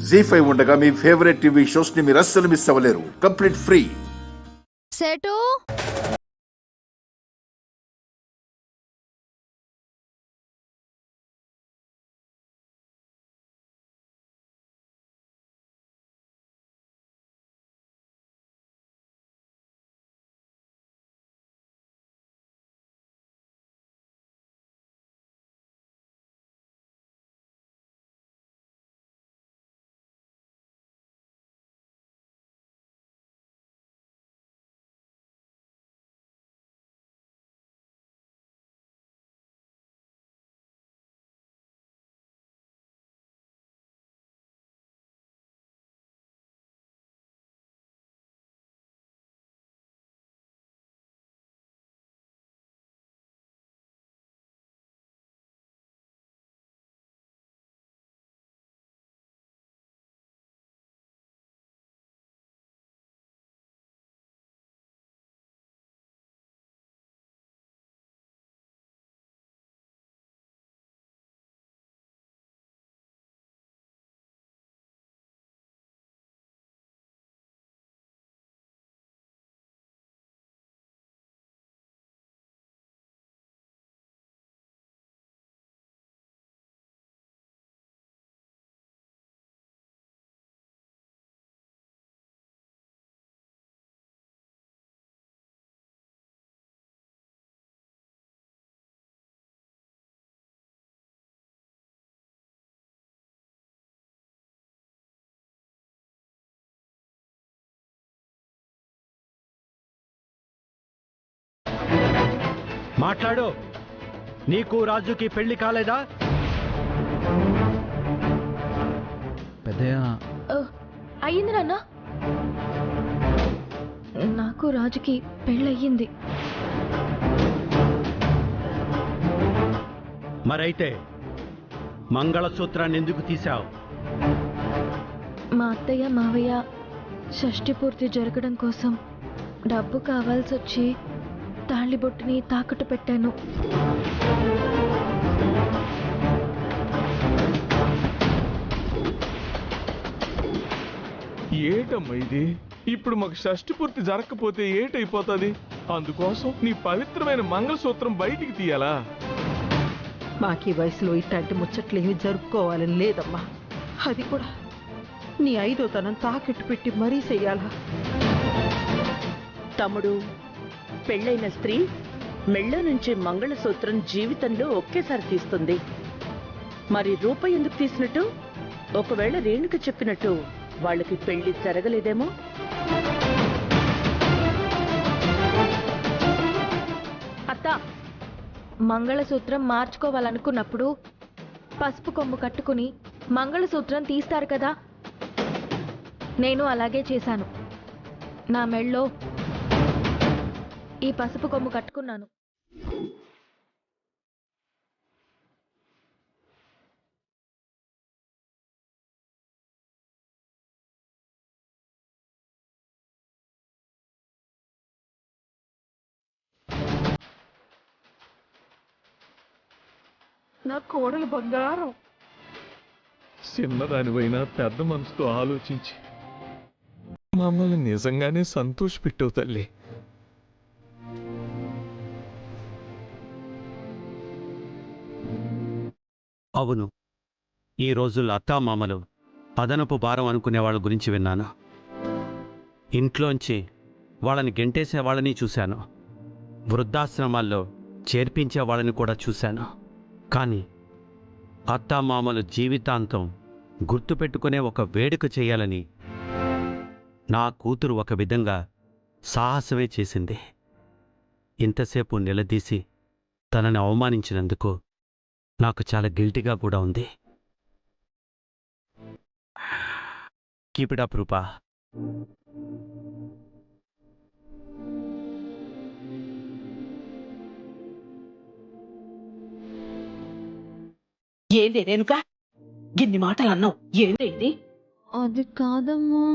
జీ5 ఉండగా మీ favourite TV shows ని మీరు అస్సలు మిస్ అవ్వలేరు. Complete free. సేటు మాట్లాడు. నీకు రాజుకి పెళ్లి కాలేదా? పెద్దయ్య అయ్యింది నాన్న. నాకు రాజుకి పెళ్ళయ్యింది. మరైతే మంగళసూత్రాన్ని ఎందుకు తీశావు? మా అత్తయ్య మావయ్య షష్ఠి పూర్తి జరగడం కోసం డబ్బు కావాల్సి వచ్చి తాళిబొట్టుని తాకట్టు పెట్టాను. ఏటమ్మా ఇది? ఇప్పుడు మాకు షష్టి పూర్తి జరగకపోతే ఏటైపోతుంది? అందుకోసం నీ పవిత్రమైన మంగళసూత్రం బయటికి తీయాలా? మాకీ వయసులో ఇట్లాంటి ముచ్చట్లేమి జరుపుకోవాలని లేదమ్మా. అది కూడా నీ 5వ తనం తాకెట్టు పెట్టి మరీ చెయ్యాలా? తమ్ముడు, పెళ్ళైన స్త్రీ మెళ్ళ నుంచి మంగళసూత్రం జీవితంలో ఒకేసారి తీస్తుంది. మరి రూప ఎందుకు తీసినట్టు? ఒకవేళ రేణుక చెప్పినట్టు వాళ్ళకి పెళ్లి జరగలేదేమో? అత్త, మంగళసూత్రం మార్చుకోవాలనుకున్నప్పుడు పసుపు కొమ్ము కట్టుకుని మంగళసూత్రం తీస్తారు కదా, నేను అలాగే చేశాను. నా మెళ్ళో ఈ పసుపు కొమ్ము కట్టుకున్నాను. నా కోడలు బంగారం. చిన్నదానివైనా పెద్ద మనసుతో ఆలోచించి మమ్మల్ని నిజంగానే సంతోషపెట్టావు తల్లి. అవును, ఈ రోజుల్లో అత్తామామలు అదనపు భారం అనుకునే వాళ్ళ గురించి విన్నాను. ఇంట్లోంచి వాళ్ళని గెంటేసే వాళ్ళని చూశాను. వృద్ధాశ్రమాల్లో చేర్పించే వాళ్ళని కూడా చూశాను. కానీ అత్తామామలు జీవితాంతం గుర్తుపెట్టుకునే ఒక వేడుక చేయాలని నా కూతురు ఒక విధంగా సాహసమే చేసింది. ఇంతసేపు నిలదీసి తనని అవమానించినందుకు నాకు చాలా గిల్టీగా కూడా ఉంది. కీప్ ఇట్ అప్ రూపా. ఏంది రేణుక, గిన్ని మాటలు అన్నావు? ఏంది? అది కాదమ్మా.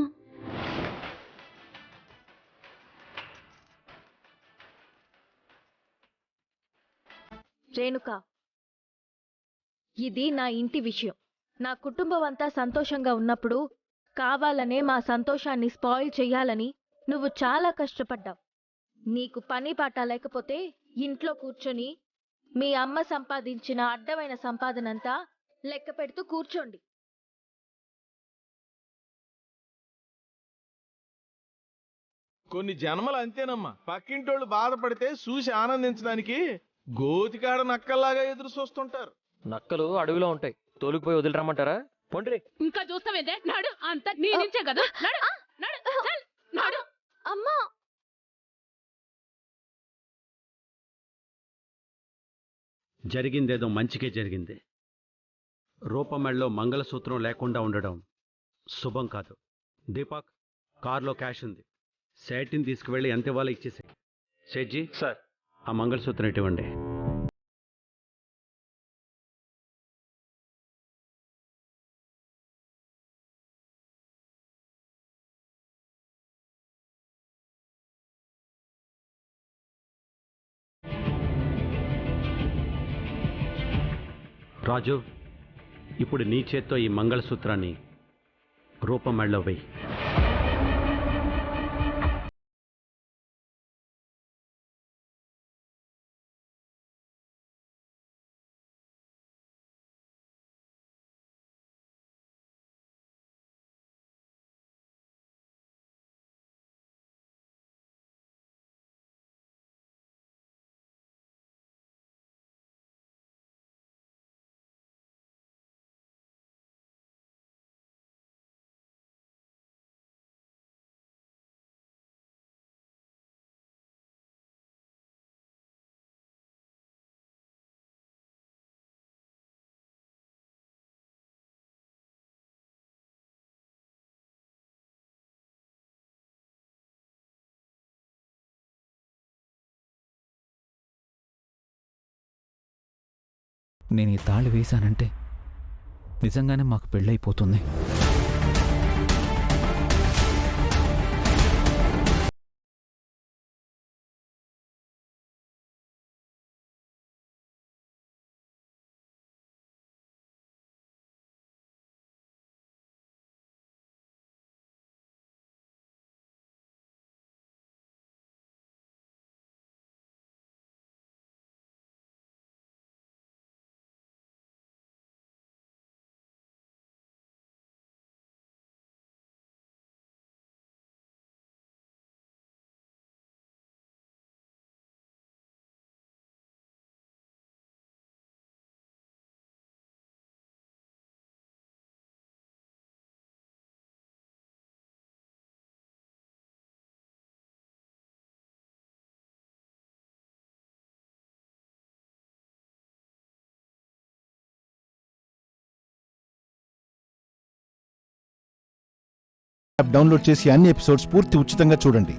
రేణుక, ఇది నా ఇంటి విషయం. నా కుటుంబం అంతా సంతోషంగా ఉన్నప్పుడు కావాలనే మా సంతోషాన్ని స్పాయిల్ చెయ్యాలని నువ్వు చాలా కష్టపడ్డావు. నీకు పని పాట లేకపోతే ఇంట్లో కూర్చొని మీ అమ్మ సంపాదించిన అడ్డమైన సంపాదనంతా లెక్క పెడుతూ కూర్చోండి. కొన్ని జన్మలు అంతేనమ్మా. పక్కింటోళ్ళు బాధపడితే చూసి ఆనందించడానికి గోతికాడ నక్కల్లాగా ఎదురు చూస్తుంటారు. నక్కలు అడవిలో ఉంటాయి, తోలుకుపోయి వదిలిరమ్మంటారా? పొండ్రి. ఇంకా చూస్తావేందే? నాడు అంత నీ నుంచే కదా. నడు, నడు, చల్, నడు. అమ్మా, జరిగిందేదో మంచికే జరిగింది. రూపమెళ్ళలో మంగళసూత్రం లేకుండా ఉండడం శుభం కాదు. దీపక్, కారులో క్యాష్ ఉంది, సేటిని తీసుకువెళ్ళి ఎంత ఇవ్వాలో ఇచ్చేసి. సేట్జీ సార్. ఆ మంగళసూత్రం ఇవ్వండి. రాజు, ఇప్పుడు నీ చేత్తో ఈ మంగళసూత్రాన్ని రూపమెళ్ళలో వెయ్యి. నేను ఈ తాళి వేశానంటే నిజంగానే మాకు పెళ్ళైపోతుంది. యాప్ డౌన్లోడ్ చేసి అన్ని ఎపిసోడ్స్ పూర్తి ఉచితంగా చూడండి.